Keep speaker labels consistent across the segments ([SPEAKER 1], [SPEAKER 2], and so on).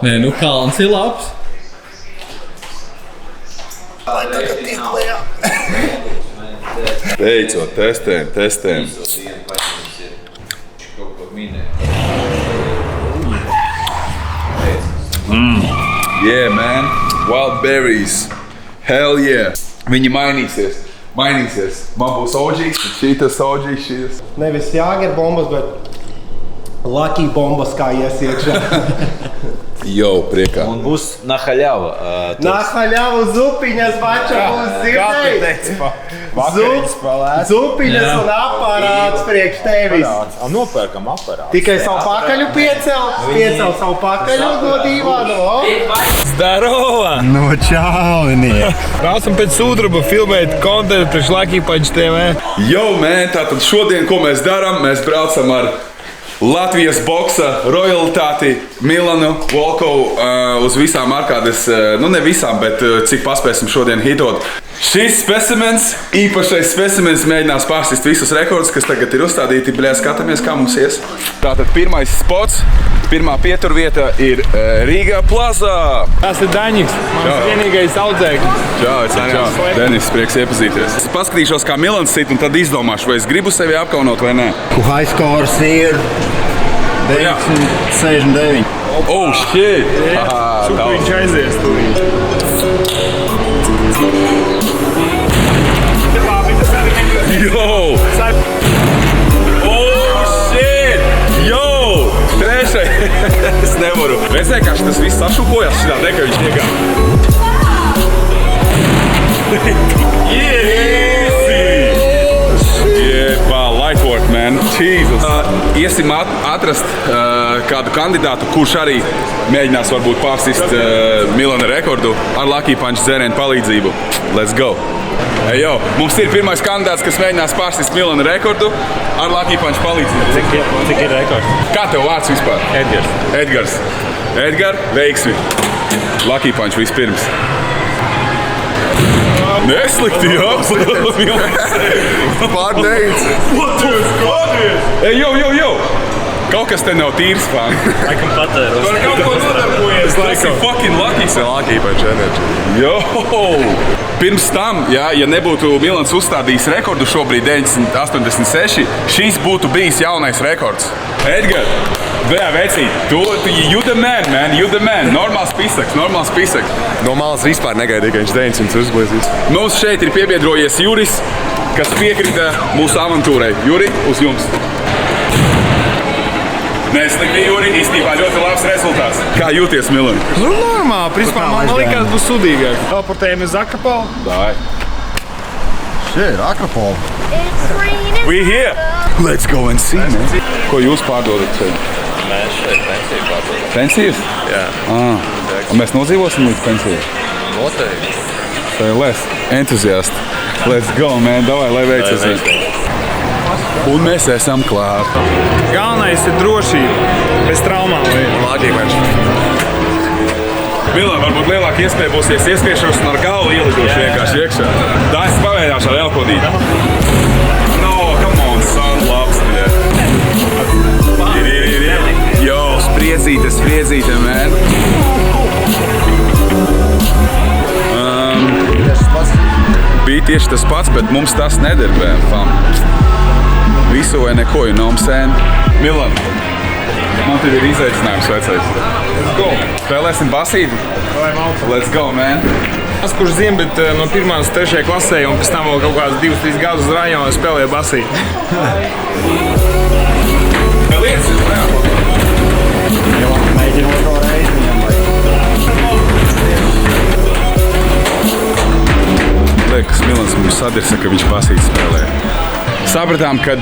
[SPEAKER 1] Nē, nu kalns ir labs.
[SPEAKER 2] Lai tagad tiek lejā.
[SPEAKER 3] Beidzot, testējam. Yeah, man. Wild berries. Hell yeah. Viņi mainīsies. Man būs OGs, šitas OGs, šitas.
[SPEAKER 2] Nevis Jāger bombas, bet Lucky bombas kā ies iekšā.
[SPEAKER 3] Jau, priekā.
[SPEAKER 4] Un būs nahaļava.
[SPEAKER 2] Nahaļavu zupiņas, bača, būs dzirdēji. Zupiņas un aparāts priekš tevis.
[SPEAKER 4] Nopērkam aparātu.
[SPEAKER 2] Tikai savu pakaļu piecel savu pakaļu no dīvānu.
[SPEAKER 1] Zdarova!
[SPEAKER 2] No čaunie.
[SPEAKER 1] Braucam pēc Sūdraba filmēt kontentu priekš Lucky Punch TV.
[SPEAKER 3] Jau, man, tātad šodien, ko mēs darām, mēs braucam ar Latvijas boksa rojalitāti Milanu Volkovu uz visām arkādes, nu ne visām, bet cik paspēsim šodien hitot. Šis specimens, īpašais specimens, mēģinās pārsist visus rekordus, kas tagad ir uzstādīti. Bļā, skatāmies, kā mums ies. Tātad pirmais spots, pirmā pieturvieta ir Rīgā Plazā.
[SPEAKER 1] Tas ir Daņiks, mans vienīgais audzēknis.
[SPEAKER 3] Čau. Denis, prieks iepazīties. Es paskatīšos, kā Milans sit, un tad izdomāšu, vai es gribu sevi apkaunot vai nē.
[SPEAKER 2] High scores ir 69.
[SPEAKER 3] Oh, shit!
[SPEAKER 1] Viņš aizies tūlīt.
[SPEAKER 3] Yo! Oh, shit! Yo! Trešais! Es nevaru. Redzēju, kā tas viss sašukojas šitā deka, viņš iegā. Light work, man. Jesus. Iesim atrast kādu kandidātu, kurš arī mēģinās varbūt pārsist Milana rekordu ar Lucky Punch dzērienu palīdzību. Let's go! Hey, yo, mums ir pirmais kandidāts, kas mēģinās pārsist Milana rekordu ar Lucky Punch palīdzību.
[SPEAKER 4] Cik ir rekords?
[SPEAKER 3] Kā tev vārds vispār?
[SPEAKER 4] Edgars.
[SPEAKER 3] Edgar, veiksmi. Lucky Punch vispirms. Neslikti, jā.
[SPEAKER 2] Pārdeidz.
[SPEAKER 3] Ej, jo. Kaut kas te nav tīrs, fani.
[SPEAKER 4] Laikam patēros.
[SPEAKER 3] Par kaut ko nodarbojies. Tas ir fucking Lucky Punch energy. Jo! Pirms tam, ja nebūtu Milans uzstādījis rekordu šobrīd 986, šis būtu bijis jaunais rekords. Edgar, vecīt, you the man, you the man. Normāls pisaks.
[SPEAKER 5] No malas vispār negaidīja, ka viņš 900 uzblēsīs.
[SPEAKER 3] Mums šeit ir piebiedrojies Juris, kas piekrita mūsu avantūrai. Juri, uz jums. Neslikti, Juri, īstenībā ļoti labs rezultāts. Kā jūties, Milan?
[SPEAKER 1] Nu, normāli, principā man likās būs sudīgāk. Teleportējam uz Akropolu.
[SPEAKER 3] Dai.
[SPEAKER 2] Šeit, Akropola.
[SPEAKER 3] We here. Let's go and see, man. Ko jūs pārdodat šeit?
[SPEAKER 4] Mēs šeit pensiju pārdodam.
[SPEAKER 3] Pensijas?
[SPEAKER 4] Jā.
[SPEAKER 3] Un mēs nodzīvosim līdz pensijai?
[SPEAKER 4] Noteikti.
[SPEAKER 3] Say less. Entuziasti. Let's go, man. Davai, lai veicas. Un mēs esam klāt.
[SPEAKER 1] Galvenais ir drošība. Bez traumām.
[SPEAKER 5] Lucky Punch.
[SPEAKER 3] Milan, varbūt lielāka iespēja būs, ja es ieskriešos un ar galvu ielidošu vienkārši iekšā. Tā es pavēļāšu ar elkodīti. No, come on, son, labs. Ir. Jo, spriedzīte, man. Bija tieši tas pats, bet mums tas nederbē, fam. Visu vai neko, you know what I'm saying? Milan, man tev ir izaicinājums vecais. Let's go. Spēlēsim basīti? Let's go, man.
[SPEAKER 1] Tas, kurš zina, bet no 1. līdz 3. klasē un pēc tam vēl kaut kāds 2-3 gadus rajonu spēlēja basīti.
[SPEAKER 3] Lietas, jā.
[SPEAKER 2] Mēģinu to reizi viņam
[SPEAKER 3] Liekas, Milans mums sadirsa, ka viņš basīti spēlē. Sapratām, ka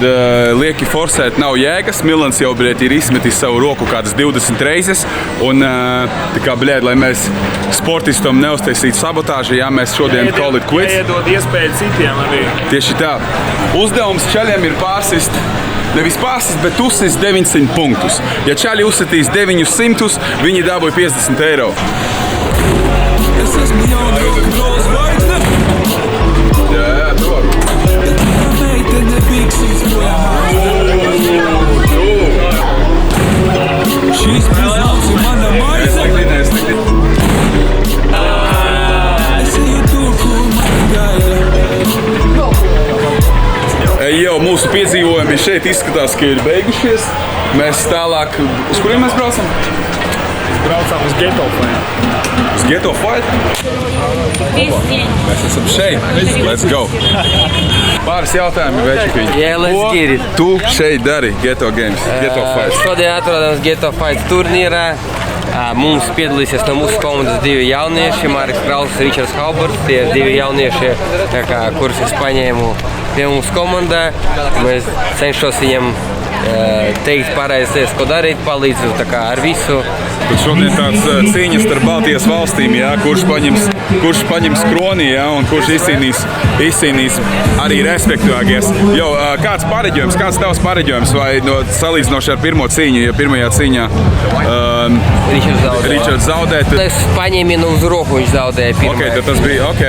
[SPEAKER 3] lieki forsēt nav jēgas. Milans jau ir izmetis savu roku kādas 20 reizes. Un tā kā, lai mēs sportistam neuztaisītu sabotāžu, mēs šodien call it quits.
[SPEAKER 1] Iedod iespēju citiem arī.
[SPEAKER 3] Tieši tā. Uzdevums čaļiem ir pārsist, nevis pārsist, bet uzsist 900 punktus. Ja čaļi uzsitīs 900, viņi dabūja 50 eiro. Es esmu jauna rokas zvaigzne. Jā, to. Šīs pizauts ir mana maize. Treniņi šeit izskatās, ka ir beigušies. Mēs tālāk, uz kuriem mēs braucam?
[SPEAKER 1] Braucām uz Ghetto Fight.
[SPEAKER 3] Uz Ghetto Fight? Mēs esam šeit. Let's go. Pāris jautājumi, Večikiņi.
[SPEAKER 6] Yeah, let's get it.
[SPEAKER 3] Tu šeit dari Ghetto Games, Ghetto Fight.
[SPEAKER 6] Šodien atrodams Ghetto Fight turnīrā. Mums piedalīsies no mūsu komandas 2 jaunieši, Māriks Krauls un Ričards Hauberts. Tie ir 2 jaunieši, kurus es paņēmu pie mums komandā. Mēs cenšos viņam teikt pareizes, ko darīt, palīdzu ar visu.
[SPEAKER 3] Tad šodien tāds cīņas starp Baltijas valstīm, jā, kurš paņems kroni, jā, un kurš izcīnīs arī respektīvākies. Jo, kāds tavs pareģojums vai salīdzinoši ar pirmo cīņu, jo pirmajā cīņā Ričards zaudē?
[SPEAKER 6] Es paņēmu uz roku, viņš zaudēja pirmajā.
[SPEAKER 3] Ok, tad tas bija, ok.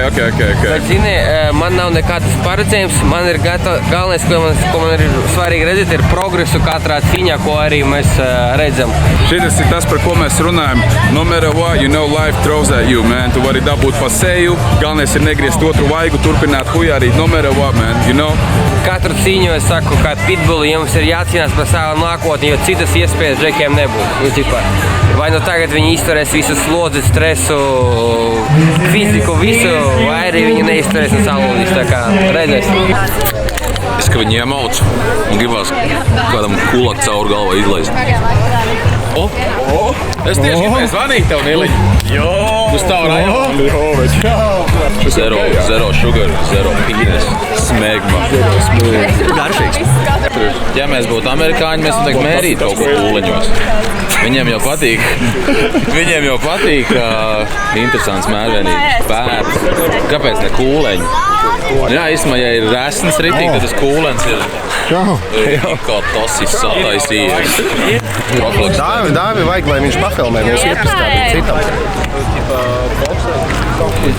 [SPEAKER 6] Bet, zini, man nav nekādas paredzējums, man ir galvenais, ko man ir svarīgi redzēt, ir progresu katrā cīņā, ko arī mēs redzam.
[SPEAKER 3] Šitas ir tas, par ko mēs runājam. No matter what, you know, life throws at you, man. Tu vari dabūt pa seju, galvenais ir negriezt otru vaigu, turpināt hujarīt. No matter what, man, you know?
[SPEAKER 6] Katru cīņu es saku, kā pitbulli, jums ir jācīnās par savu nākotni, jo citas iespējas džekiem nebūs. Vai nu tagad viņi izturēs visu slodzi, stresu, fiziku, visu, vai arī viņi neizturēs un salūdīs, tā kā redzēsim.
[SPEAKER 4] Es, ka viņi iemauc un gribās kādam kulak caur galvu izlaist.
[SPEAKER 1] Es tieši gribēju zvanīt tev, Niliņ. Uz tavu rajonu.
[SPEAKER 4] Zero sugar, zero pīnes, smegma. Garšīgs. Ja mēs būtu amerikāņi, mēs teikt mērīt kaut ko kūleņos. Viņiem jau patīk interesants mērvienības, pērs. Kāpēc ne kūleņi? Jā, īstenībā, ja ir resns ritīgi, tad tas kūlens ir kā tosis sataisījies.
[SPEAKER 2] Dāvi vajag, lai viņš pafilmē mūsu iepaskādi citam.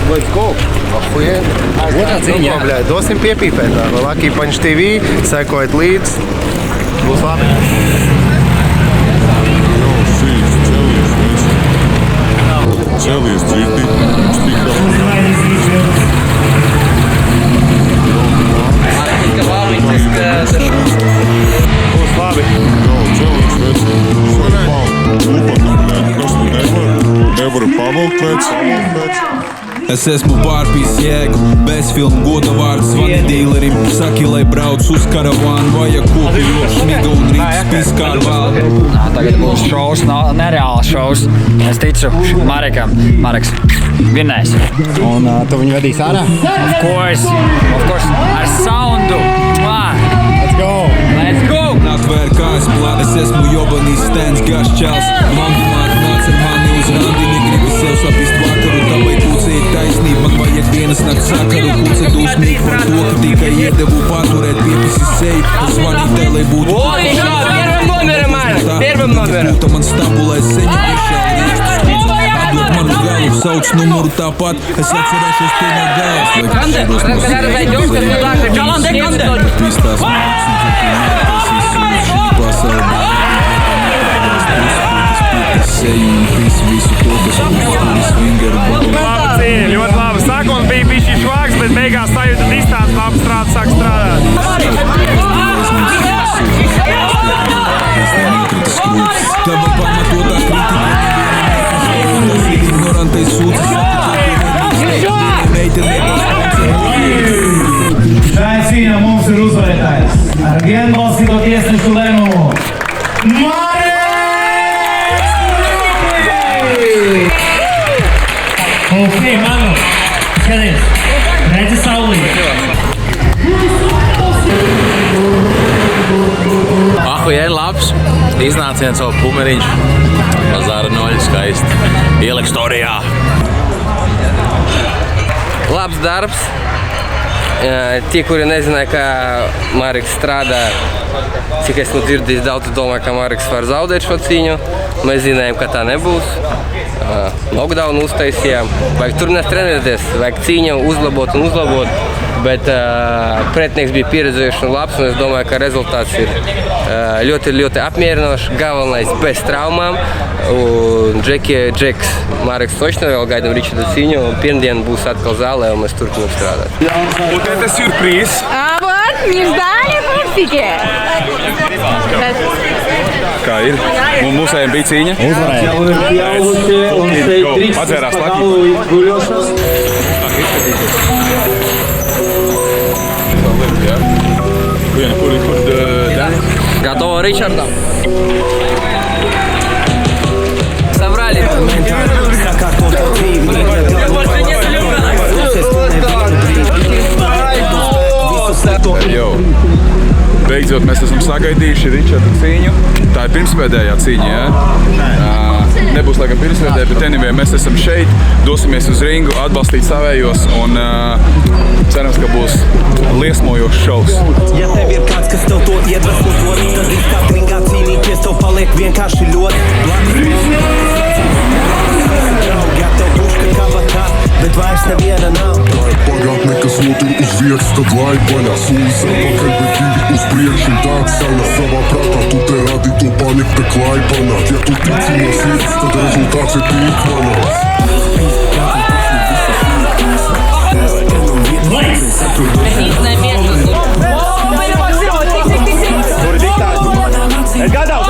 [SPEAKER 2] Let's go. Otrā cīņā. Dosim piepīpēt. Lucky Punch TV, sekojiet līdz. Būs labi.
[SPEAKER 7] Celies dzirdi,
[SPEAKER 1] Būs labi.
[SPEAKER 7] Nevaru pavilkt pēc.
[SPEAKER 8] Es esmu pārpīs jēgu, bez filmu goda vārds zvani dīlerim. Saki, lai brauc uz karavānu, vajag kopi, jo šmiga un rīts piskā ar valdi.
[SPEAKER 9] Tagad būs šovs, nereāls šovs. Es ticu Marikam. Mariks vinnēs.
[SPEAKER 2] Un tu viņu vedīs ārā?
[SPEAKER 9] Of course. Ar soundu.
[SPEAKER 2] Let's go.
[SPEAKER 9] Let's go.
[SPEAKER 8] Nāk vēr kājas plādes, esmu jobanīs stēns gašs čels. Langumāt nāc ar mani uz randi, negribi sev sapist vakaru. Tavai kūcei taisnība, man vajag dienas nakts sakaru. Kūce dūsmīgi par to, ka tikai iedevu paturēt piepisi seju. Es zvanītē, lai būtu
[SPEAKER 6] Первым номером.
[SPEAKER 8] Būtu man stabulais seņu priekšā. Atdot manu galu, sauc numuru tāpat. Es atcerēšos to no galas. Pistās māks un turpināt pasauli. Seju un visu to, kas būs svingeru balu.
[SPEAKER 1] Laba cīņa, ļoti laba. Sākums bija bišķi švāks, bet beigās sajūta distanci, labi sāk strādāt.
[SPEAKER 8] Tava pamatotā kritika ignorantais sūdzes.
[SPEAKER 10] Šai cīņā mums ir uzvarētājs ar vienbalsīgo tiesnešu lēmumu Māriks Krauls! Ok, manu, skaties, redzi saulīt.
[SPEAKER 4] Ahujē, labs. Iznāciens savu pumeriņš. Mazāra noļi skaisti. Ieliek storijā.
[SPEAKER 6] Labs darbs. Tie, kuri nezināja, kā Māriks strādā, cik esmu dzirdējis, daudz domāju, ka Māriks var zaudēt šo cīņu. Mēs zinājām, ka tā nebūs. Knockdown uztaisījām. Vajag turpināt trenēties, vajag cīņu uzlabot. Bet pretinieks bija pieredzējuši un labs, un es domāju, ka rezultāts ir ļoti apmierinošs. Galvenais bez traumām. Un Džeks, Māriks točno vēl gaidām Ričardu cīņu, un pirmdien būs atkal zālē, un mēs turpinām strādāt.
[SPEAKER 3] Вот это сюрприз.
[SPEAKER 11] А вот, не ждали? Tikai.
[SPEAKER 3] Kā ir? Un mūsējiem bija cīņa. Atzērās laki. Kur
[SPEAKER 6] Готово, Ричардом. Собрали.
[SPEAKER 3] Jau. Beidzot, mēs esam sagaidījuši Ričarda cīņu. Tā ir pirmspēdējā cīņa, ja? Nebūs laikam pirmspēdējā, bet anyway, mēs esam šeit, dosimies uz ringu, atbalstīt savējos un cerams, ka būs liesmojošs šovs.
[SPEAKER 12] Ja tev ir kāds, kas tev to iedvesmo dod, tad ir kā ringā cīnīties, tev paliek vienkārši ļoti ja tev puška kabatā, bet vairs neviena nav.
[SPEAKER 7] Pagāt nekas notur uz vietas, tad laipaļā sūlis atpakaļ, bet divi uz priekšu un tāds saņa savā prātā. Tu te radi to paniku, te klaipanāt. Ja tu tici no sirds, tad rezultāts ir tīkmanās.
[SPEAKER 2] Es gatavs!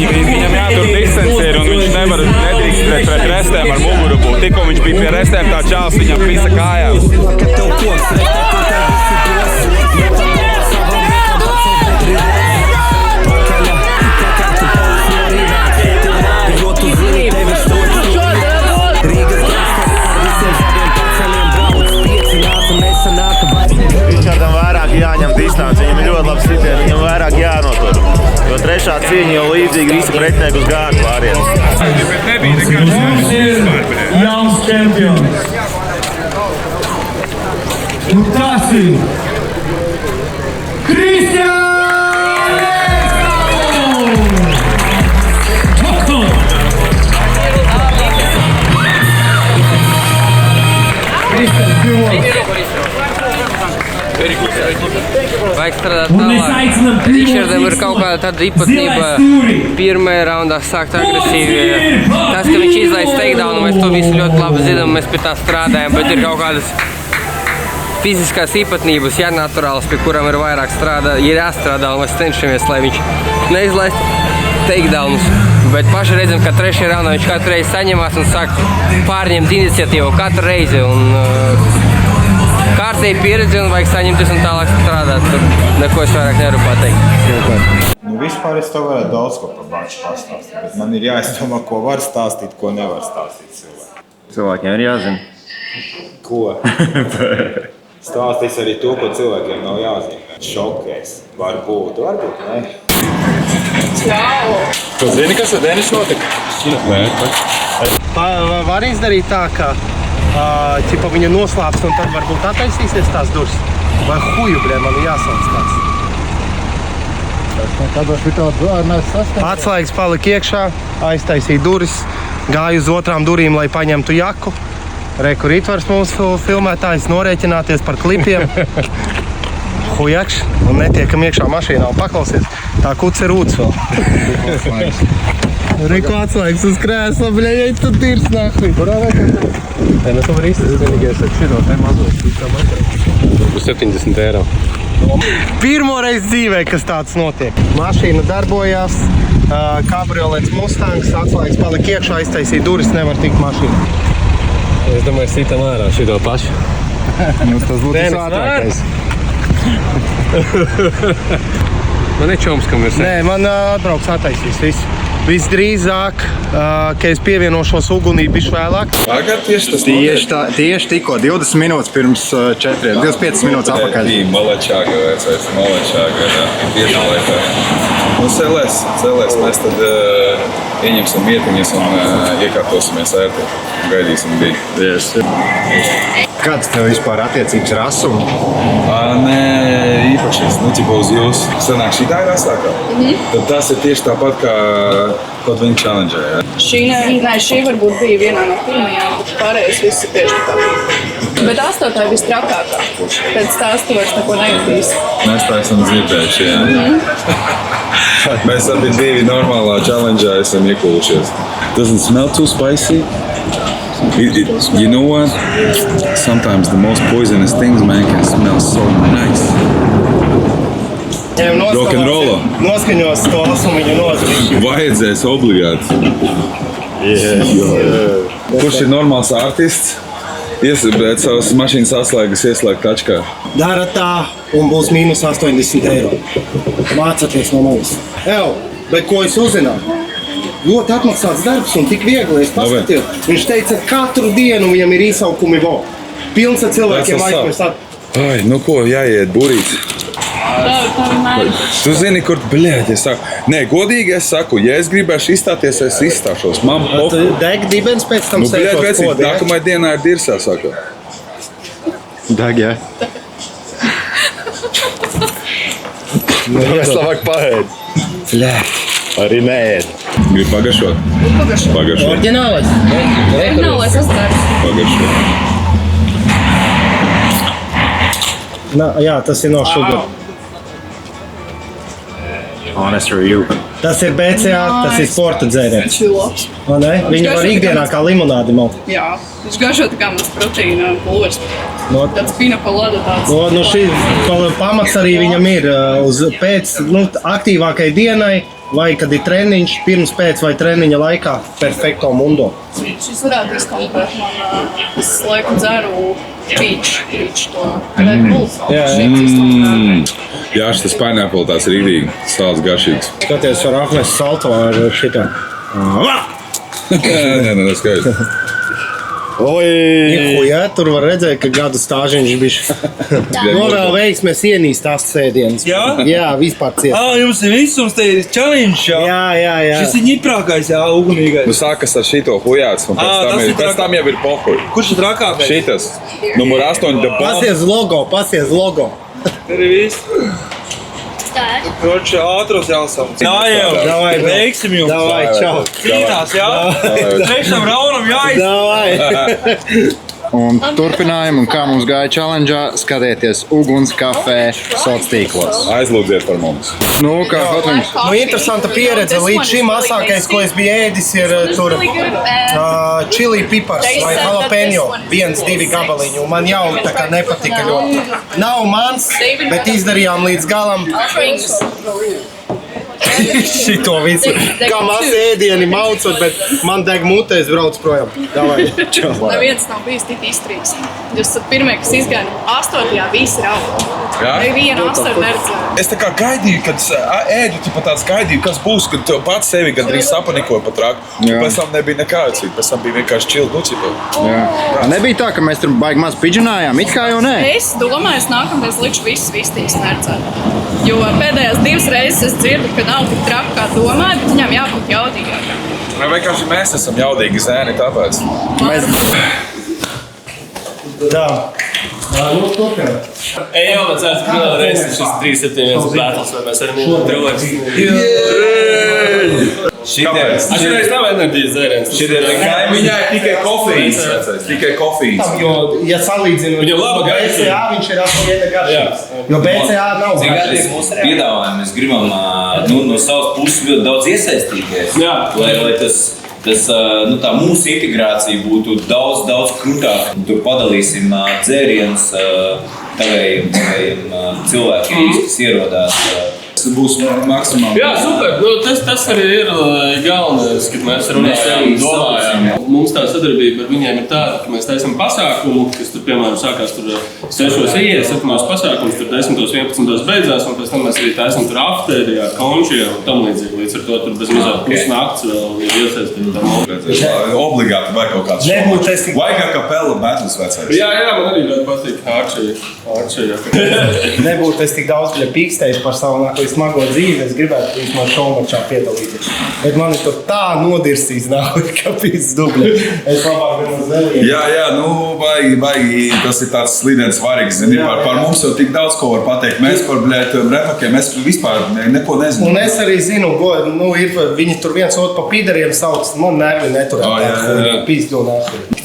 [SPEAKER 3] Viņam jātur distancieri un viņš nedrīkst pret restēm ar muguru būt. Tikko viņš bija pie restēm, tā čāls viņam pisa kājās.
[SPEAKER 2] Ričardam vairāk jāņem distanci, viņam ir ļoti labs sitieni, viņam vairāk jānotur. Jo trešā cīņa jau līdzīgi visi pretinieki uz gāru pāriet.
[SPEAKER 10] Mums ir jauns čempions. Un tas ir Kristians!
[SPEAKER 6] Vajag strādāt tālāk. Ričardam ir kaut kāda tāda īpatnība pirmajā raundā sākt agresīvi. Tas, ka viņš izlaist takedownu, mēs to visu ļoti labi zinām, mēs pie tā strādājam, bet ir kaut kādas fiziskās īpatnības, jānaturālas, pie kurām ir vairāk jāstrādā, un mēs cenšamies, lai viņš neizlaist takedownus. Bet paši redzam, ka trešajā raundā viņš katru reizi saņemās un sāk pārņemt iniciatīvu katru reizi. Kārtīgi pieredzi un vajag saņemties un tālāk strādāt. Tur neko es vairāk nevaru pateikt.
[SPEAKER 13] Vispār es tev varētu daudz ko par bāču pastāstīt, bet man ir jāizdomā, ko var stāstīt, ko nevar stāstīt cilvēkiem.
[SPEAKER 2] Cilvēkiem ir jāzina.
[SPEAKER 13] Ko? Stāstīs arī to, ko cilvēkiem nav jāzina. Šokēs. Varbūt, ne?
[SPEAKER 3] Tu zini, kas ar Denis notika?
[SPEAKER 2] Var izdarīt tā, ka viņu noslēps un tad varbūt attaisīsies tās durvis. Vai huju, man ir jāsauc tās. Atslēgas palika iekšā, aiztaisīja durvis, gāja uz otrām durvīm, lai paņemtu jaku. Reku Ritvars mums filmētājs norēķināties par klipiem. Hujakš, un netiekam iekšā mašīnā un paklausies. Tā kuts ir rūts vēl. Reku atslēgas uz krēsla, bļaļ, tu tirs nahuj. Nu tu var īstas vienīgais ar šito te mazos. Uz 70 eiro. Pirmo reizi dzīvē, kas tāds notiek. Mašīna darbojās, kabriolets Mustangs, atslēgas palika iekšā, aiztaisīja durvis, nevar tikt mašīnā.
[SPEAKER 14] Es domāju, sitam ārā šito pašu.
[SPEAKER 2] Mums tas būtu sātrākais.
[SPEAKER 14] Man ir čoms, kam ir.
[SPEAKER 2] Nē, man atbrauks attaisīs visu. Visdrīzāk, ka es pievienošos ugunī bišķi vēlāk.
[SPEAKER 3] Tagad tieši tas
[SPEAKER 15] Tieši tikko 20 minūtes pirms 25 minūtes atpakaļ.
[SPEAKER 3] Malačāga vecais, Malačāga, jā. Tiešām laikā. Nu, celēs. Mēs tad ieņemsim vietiņas un iekārtosimies ērti. Gaidīsim bija.
[SPEAKER 15] Yes. Kāds tev vispār attiecības ar asumu?
[SPEAKER 3] Nē, īpašais, ķipa uz jūs. Sanāk, šī tā ir asākā? Tad tas ir tieši tāpat kā kaut viņa challenge, jā?
[SPEAKER 11] Šī varbūt bija vienā no pirmajām, kurš pārējais viss ir tieši tā. Bet 8. bija trakākā. Pēc tās tu vairs neko nejutīsi.
[SPEAKER 3] Mēs tā esam dzirdējuši, jā. Mēs abi divi normālā challenge'ā esam iekūlušies. Doesn't smell too spicy. You know what? Sometimes the most poisonous things, man, can smell so nice. Rock'n'rolla.
[SPEAKER 2] Noskaņos to asumiņu nozrīt.
[SPEAKER 3] Vajadzēs obligāti. Kurš ir normāls artists? Bet savas mašīnas atslēgas ieslēgt tačkā.
[SPEAKER 2] Dara tā un būs mīnus 80 eiro. Mācāties no mums. Bet ko es uzzināju? Ļoti atmaksāts darbs un tik viegli, es paskatījos. Viņš teica, katru dienu viņam ir īsaukumi vo. Pilns ar cilvēkiem aizpēc.
[SPEAKER 3] Ai, nu ko, jāiet burīt. Tu zini, kur, bļēģi, es saku. Nē, godīgi es saku, ja es gribēšu izstāties, es izstāšos. Man
[SPEAKER 2] deg dibens pēc tam
[SPEAKER 3] sēžos kodi, ja? Nākamai dienā ir dirsā, saku.
[SPEAKER 15] Deg, jā. Es labāk paēd. Arī neēd.
[SPEAKER 3] Gribu pagaršot? Pagaršot.
[SPEAKER 2] Orģinālais?
[SPEAKER 11] Orģinālais uztars.
[SPEAKER 3] Pagaršot.
[SPEAKER 2] Jā, tas ir no sugar.
[SPEAKER 15] Honest review.
[SPEAKER 2] Tas ir BCA, tas ir sporta dzēriens. Viņi var ikdienā kā limonādi malt.
[SPEAKER 11] Jā, viņš garšo tā kā mans proteīna pulvers. Tāds pina colada tāds.
[SPEAKER 2] Šī pamats arī viņam ir uz pēc aktīvākai dienai, vai kad ir treniņš, pirms, pēc vai treniņa laikā. Perfekto mundo.
[SPEAKER 11] Šis varētu izkompēt man, es laiku dzeru peach to Red Bull.
[SPEAKER 3] Jā, šis pineapple tās ir rīdīgi, sāls garšīgs.
[SPEAKER 2] Skaties, var apmest salto ar šitā.
[SPEAKER 3] Nē, skaisti.
[SPEAKER 2] Jā, tur var redzēt, ka gadu stāžiņš bišķi. Novēl veiksmēs ienīst tās sēdienas.
[SPEAKER 16] Jā?
[SPEAKER 2] Jā, vispār ciest.
[SPEAKER 16] Jums ir visums, te ir challenge, jā?
[SPEAKER 2] Jā.
[SPEAKER 16] Šis ir ņiprākais, jā, ugunīgais.
[SPEAKER 3] Nu sākas ar šito hujāts, un pēc tam jau ir pohuj.
[SPEAKER 16] Kurš ir trakākais?
[SPEAKER 3] Šitas, numur 8, the bomb.
[SPEAKER 2] Pasies logo.
[SPEAKER 16] Tur ir viss. Kroči, ātros jāsauc.
[SPEAKER 2] Davai,
[SPEAKER 16] veiksim jums.
[SPEAKER 2] Davai, čau.
[SPEAKER 16] Cīnās, jā? Trešam raunam jāiz.
[SPEAKER 2] Davai.
[SPEAKER 15] Un turpinājumu, un kā mums gāja challenge'ā, skatieties Uguns kafē soc tīklos.
[SPEAKER 3] Aizlūdziet par mums.
[SPEAKER 15] Kā Fatviņš?
[SPEAKER 2] Interesanta pieredze. Līdz šim asākais, ko es biju ēdis, ir tur čili pipars vai jalapeno. 1-2 gabaliņu. Man jau tā kā nepatika ļoti. Nav mans, bet izdarījām līdz galam. Šito visu. Kā maz ēdieni maucot, bet man deg mutē, es brauc projām. Davai, čau.
[SPEAKER 11] Neviens nav bijis tik izturīgs. Jūs esat pirmie, kas izgāja 8. visi rauda. Nevienu 8 neredzēju.
[SPEAKER 3] Es tā kā gaidīju, kad ēdu, tāds gaidīju, kas būs, kad tu pats sevi gandrīz sapanikoja pat rāk. Pēc tam nebija nekāds, pēc tam bija vienkārši chill ducipē.
[SPEAKER 15] Nebija tā, ka mēs tur baigi maz pidžinājām, it kā jau nē.
[SPEAKER 11] Es domāju, es nākamreiz likšu visus vistīs neredzēt. Jo pēdējās 2 reizes es dzirdu, ka nav tik traki, kā domāju, bet viņam jābūt jaudīgākam.
[SPEAKER 3] Vienkārši mēs esam jaudīgi zēni, tāpēc.
[SPEAKER 2] Tā. Turpināt.
[SPEAKER 14] Ejam, vajadzētu pirmā reize šis 3-7-1 bētals, vai mēs varam iet cilvēks. Šitais nav enerģijas dzēriens.
[SPEAKER 3] Viņai tikai kofeīns. Tikai kofeīns.
[SPEAKER 2] Jo, ja salīdzinu,
[SPEAKER 14] viņam laba garšība.
[SPEAKER 2] BCA viņš ir 8 garšīgs. Jo BCA nav
[SPEAKER 4] garšīgs. Mūsu piedāvājumi mēs gribam no savas puses ļoti daudz iesaistīties. Lai tā mūsu integrācija būtu daudz krūtāk. Tur padalīsim dzērienus tavējiem cilvēkiem, kas ierodās. Tas būs maksimāli.
[SPEAKER 14] Jā, super. Tas arī ir galvenais, kad mēs runājām, domājām. Mums tā sadarbība ar viņiem ir tāda, ka mēs taisam pasākumu, kas tur, piemēram, sākās tur 6 ieies, 7 pasākums, tur 10-11 beidzās, un pēc tam mēs arī taisam tur afteri ar končiem un tam līdzīgi. Līdz ar to tur bez mazāk pusnakts vēl ir iesaistīti tam.
[SPEAKER 3] Obligāti vai kaut kāds šoks. Vajag kapela battles vecais.
[SPEAKER 14] Jā, man arī ļoti patīk Arčī.
[SPEAKER 2] Nebūtu es tik daudz pīkstējis par savu smago dzīvi, es gribētu vismaz šovmačā piedalīties. Bet mani tur tā nodirsīs nākot, ka pīcis dubļa. Es labāk vienos zelīgi.
[SPEAKER 3] Jā, baigi, tas ir tāds slīdens svarīgs. Par mums jau tik daudz ko var pateikt. Mēs par repakiem, mēs vispār neko nezinām.
[SPEAKER 2] Un es arī zinu, viņi tur viens otru pa pīderiem sauc, man nervi neturēt pīsļu nākot.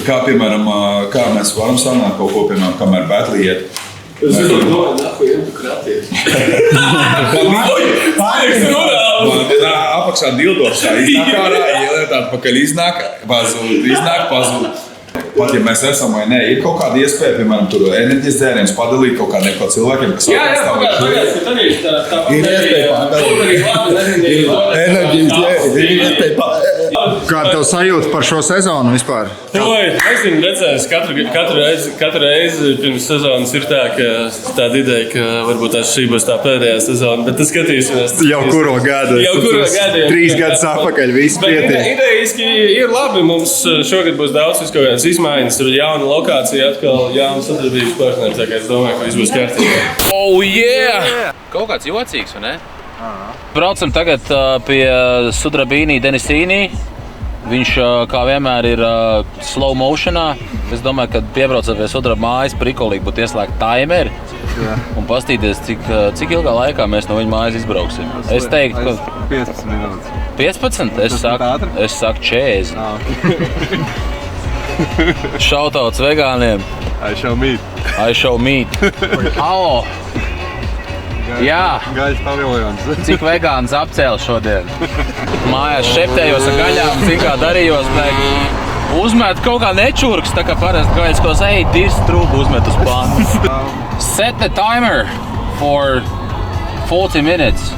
[SPEAKER 3] Kā, piemēram, kā mēs varam sanākt kaut ko, piemēram, kamēr battle iet.
[SPEAKER 14] Es domāju, nahuj, tu kraties.
[SPEAKER 3] Apakšā dildos tā iznāk ārā, ieliet atpakaļ iznāk, pazūd. Pat ja mēs esam vai nē, ir kaut kāda iespēja, piemēram, tur enerģijas dzērienus padalīt kaut kādiem cilvēkiem, kas
[SPEAKER 15] Ir iespēja Kā tev sajūta par šo sezonu vispār?
[SPEAKER 14] Nezinu, redzēs, katru reizi pirms sezonas ir tā, ka tāda ideja, ka varbūt šī būs tā pēdējā sezona, bet tas skatīsimies.
[SPEAKER 15] Jau kuro gadu? 3 gadus atpakaļ, viss pietiek.
[SPEAKER 14] Idejiski ir labi, mums šogad būs daudz kaut kādas izmaiņas, tur jauna lokācija, atkal jauna sadarbības partneri, tā kā es domāju, ka viss būs kārtībā.
[SPEAKER 4] Oh, yeah! Kaut kāds jocīgs, vai ne? Braucam tagad pie Sudrabīnī Denisīnī. Viņš, kā vienmēr, ir slow motionā. Es domāju, ka piebraucot pie Sudraba mājas, prikolīgi būtu ieslēgt timeri un pastīties, cik ilgā laikā mēs no viņa mājas izbrauksim. Es teiktu, ka
[SPEAKER 5] 15 minūtes.
[SPEAKER 4] 15? Es saku 40. Shoutouts vegāniem.
[SPEAKER 5] I show meat.
[SPEAKER 4] Alo! Jā,
[SPEAKER 5] gaļas paviljons.
[SPEAKER 4] Cik vegāns apcēl šodien. Mājās šeptējos ar gaļām, cik kā darījos, bet uzmet kaut kā nečurks, tā kā parasti gaļas, ko ej, dirst trūbu uzmet uz pānu. Set the timer for 40 minutes.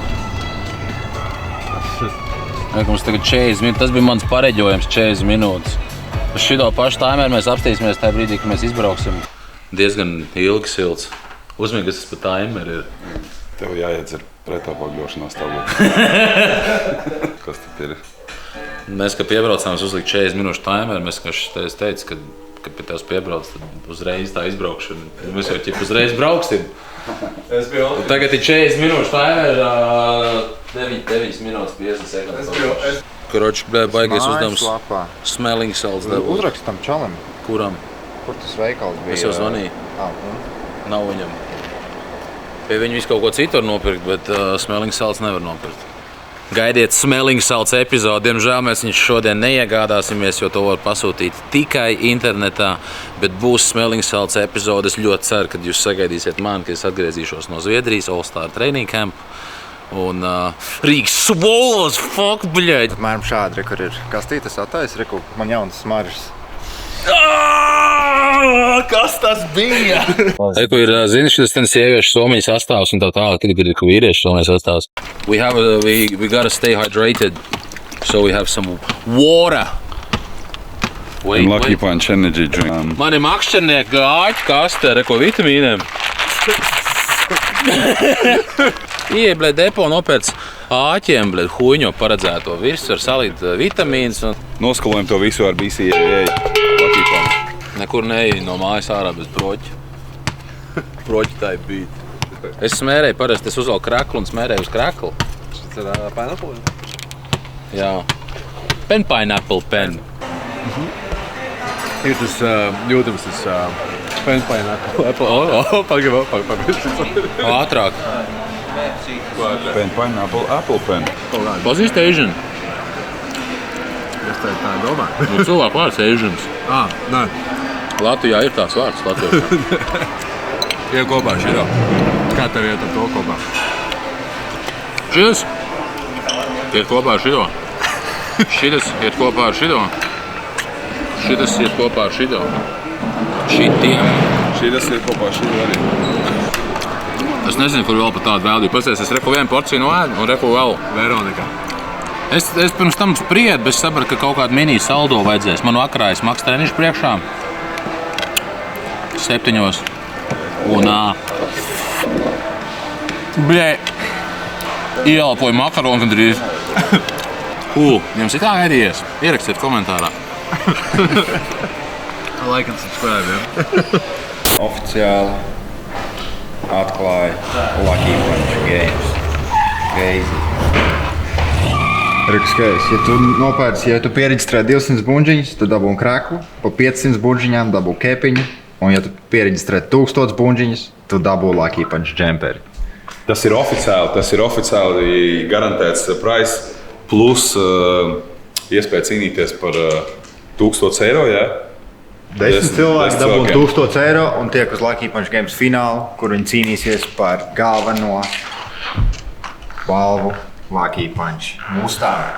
[SPEAKER 4] Mums tagad 40 minūtes, tas bija mans pareģojums 40 minūtes. Uz šito pašu timeru mēs apstīsimies tajā brīdī, kad mēs izbrauksim. Diezgan ilgi silts. Uzmīgi, kas tas pa timeru ir.
[SPEAKER 3] Tev jāiedzer pretā pagļošanās tālāk. Kas tad ir?
[SPEAKER 4] Mēs, kad piebraucām, mēs uzlikt 40 minūšu timeru. Mēs, kā es teicu, kad pie tevs piebrauc, tad uzreiz tā izbraukšana. Mēs jau ķip uzreiz brauksim. Tagad ir 40 minūšu timeru, 9 minūtes 50 sekundes. Kroči, baigais uzdevums. Smelling salts.
[SPEAKER 15] Uzrakst tam čalim.
[SPEAKER 4] Kuram?
[SPEAKER 15] Kur tas veikals bija?
[SPEAKER 4] Es jau zvanīju. Nav viņam. Pie viņa visu kaut ko citu var nopirkt, bet smelling salts nevar nopirkt. Gaidiet smelling salts epizodi. Diemžēl mēs viņš šodien neiegādāsimies, jo to var pasūtīt tikai internetā, bet būs smelling salts epizode. Es ļoti ceru, ka jūs sagaidīsiet mani, ka es atgriezīšos no Zviedrijas All-Star Training Camp. Un Rīgas svolos, fuck, bļaļ!
[SPEAKER 15] Mēram šādi, kur ir kastītes attais, man jaunas smaržas.
[SPEAKER 4] Kas tas bija? Kur ir, zini, šis ten sieviešu somiņu sastāvs un tā tālāk, tagad ir vīriešu somiņu sastāvs. We gotta stay hydrated, so we have some water.
[SPEAKER 3] And Lucky Punch energy drink.
[SPEAKER 4] Man ir makšķernieka āķu kaste ar vitamīniem. Ieej, blēd, depo nopēc āķiem, blēd, huņo paredzēto virsmu, var salīt vitamīns.
[SPEAKER 3] Noskalojam to visu ar BCAA. Lucky Punch.
[SPEAKER 4] Nekur neej no mājas ārā bez proķa. Proķa tā ir bīt. Es smērēju parasti, es uzvalku kraklu un smērēju uz kraklu.
[SPEAKER 5] Šis ir pineapple?
[SPEAKER 4] Jā. Pineapple pen.
[SPEAKER 5] Ir tas jūtams tas pineapple. Pagaidām.
[SPEAKER 4] Ātrāk.
[SPEAKER 3] Pineapple, apple pen.
[SPEAKER 4] Pazīst Asian?
[SPEAKER 5] Es tā domāju.
[SPEAKER 4] Nu, cilvēku vārds Asians.
[SPEAKER 5] Nē.
[SPEAKER 4] Latvijā ir tās vārds Latvijā.
[SPEAKER 5] Iet kopā ar šito. Kā tev iet ar to kopā?
[SPEAKER 4] Šitas iet kopā ar šito. Šitas iet kopā ar šito. Šitas iet kopā ar šito. Šitiem.
[SPEAKER 3] Šitas iet kopā ar šito arī.
[SPEAKER 4] Es nezinu, kur vēl par tādu vēldīju. Pasies, es reku vienu porciju noēdu un reku vēl.
[SPEAKER 5] Veronika.
[SPEAKER 4] Es pirms tam spriedu, bet sapratu, ka kaut kādu mini saldo vajadzēs. Man vakarā es maks treniņš priekšā. 7. Un ieelpoju makaronu gandrīz. Jums ir tā gaidījies? Ierakstiet komentārā.
[SPEAKER 5] Like and subscribe, ja?
[SPEAKER 15] Oficiāli atklāja Lucky Punch Games. Crazy. Rikskais, ja tu piereģistrē 200 buņģiņus, tad dabū kraklu, pa 500 buņģiņām dabū kepiņu, un ja tu piereģistrē 1000 buņģiņus, tu dabū Lucky Punch džemperi.
[SPEAKER 3] Tas ir oficiāli garantēts price, plus iespēja cīnīties par 1000 eiro, jā?
[SPEAKER 15] 10 cilvēki dabūna 1000 eiro un tiek uz Lucky Punch Games finālu, kur viņi cīnīsies par galveno balvu Lucky Punch Mustang.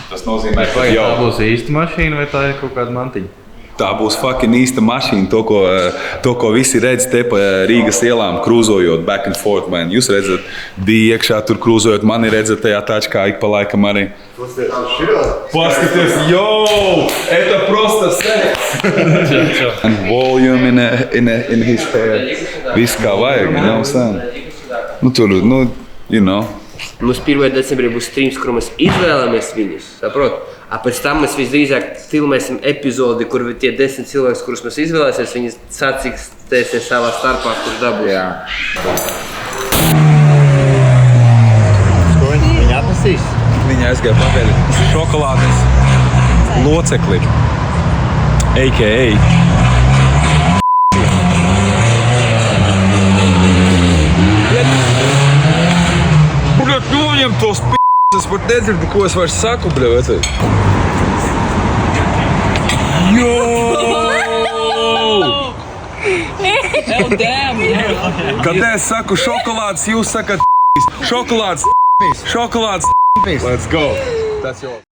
[SPEAKER 3] Tas nozīmē, ka
[SPEAKER 4] tā būs īsta mašīna vai tā ir kaut kāda mantiņa?
[SPEAKER 3] Tā būs fucking īsta mašīna, to, ko visi redz te pa Rīgas ielām, krūzojot back and forth, man. Jūs redzat, bija iekšā tur krūzojot, mani redzat tajā tačkā ik pa laikam arī. Paskaties, yo! Это просто секс! And volume in his hair. Viss kā vajag, you know what I'm saying? Nu tur, you know.
[SPEAKER 6] Mums 1. decembrī būs streams, kur mēs izvēlamies viņus, saprot? Pēc tam mēs visdrīzāk filmēsim epizodi, kur tie 10 cilvēki, kurus mēs izvēlēsies, viņi sacīkstēsies savā starpā, kurš dabūs.
[SPEAKER 15] Jā. Viņi atnesīs?
[SPEAKER 16] Viņa aizgāja pagaidīt šokolādes locekli, a.k.a. Bļat, noņem tos p***s, es pat nedzirdu, ko es vairs saku, bļat. Jo! Kad es saku šokolādes, jūs sakat p***s. Šokolādes p***s. Šokolādes p***s. Let's go. That's yours.